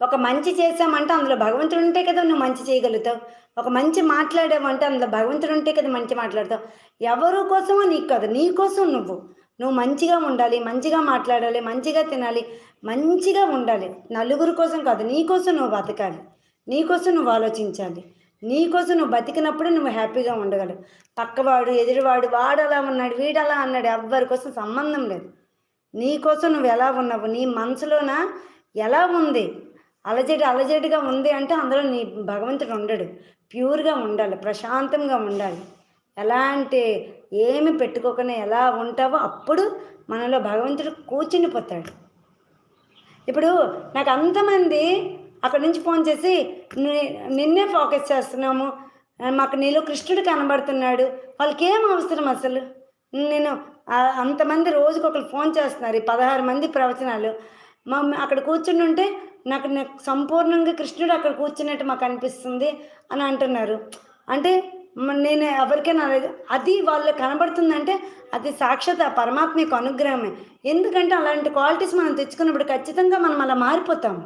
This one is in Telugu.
ఒక మంచి చేసామంటే అందులో భగవంతుడు ఉంటే కదా నువ్వు మంచి చేయగలుగుతావు. ఒక మంచి మాట్లాడావంటే అందులో భగవంతుడు ఉంటే కదా మంచి మాట్లాడతావు. ఎవరి కోసమో నీకు కాదు, నీ కోసం నువ్వు. నువ్వు మంచిగా ఉండాలి, మంచిగా మాట్లాడాలి, మంచిగా తినాలి, మంచిగా ఉండాలి. నలుగురి కోసం కాదు, నీ కోసం నువ్వు బతకాలి. నీ కోసం నువ్వు ఆలోచించాలి. నీ కోసం నువ్వు బతికినప్పుడే నువ్వు హ్యాపీగా ఉండగలవు. పక్కవాడు, ఎదురువాడు, వాడలా ఉన్నాడు, వీడలా అన్నాడు, ఎవ్వరి కోసం సంబంధం లేదు. నీ కోసం నువ్వు ఎలా ఉన్నావు, నీ మనసులోన ఎలా ఉంది, అలజడిగా ఉంది అంటే అందులో నీ భగవంతుడు ఉండడు. ప్యూర్‌గా ఉండాలి, ప్రశాంతంగా ఉండాలి. ఎలాంటి ఏమి పెట్టుకోకుండా ఎలా ఉంటావో అప్పుడు మనలో భగవంతుడు కూర్చుండిపోతాడు. ఇప్పుడు నాకు అంతమంది అక్కడి నుంచి ఫోన్ చేసి నిన్నే ఫోకస్ చేస్తున్నాము, మాకు నీలో కృష్ణుడు కనబడుతున్నాడు. వాళ్ళకేం అవసరం అసలు? నేను అంతమంది రోజుకొకరు ఫోన్ చేస్తున్నారు. ఈ 16 మంది ప్రవచనాలు అక్కడ కూర్చుని ఉంటే నాకు సంపూర్ణంగా కృష్ణుడు అక్కడ కూర్చున్నట్టు మాకు అనిపిస్తుంది అని అంటున్నారు. అంటే నేను ఎవరికైనా అది వాళ్ళకి కనబడుతుందంటే అది సాక్షాత్ ఆ పరమాత్మ యొక్క అనుగ్రహమే. ఎందుకంటే అలాంటి క్వాలిటీస్ మనం తెచ్చుకున్నప్పుడు ఖచ్చితంగా మనం అలా మారిపోతాము.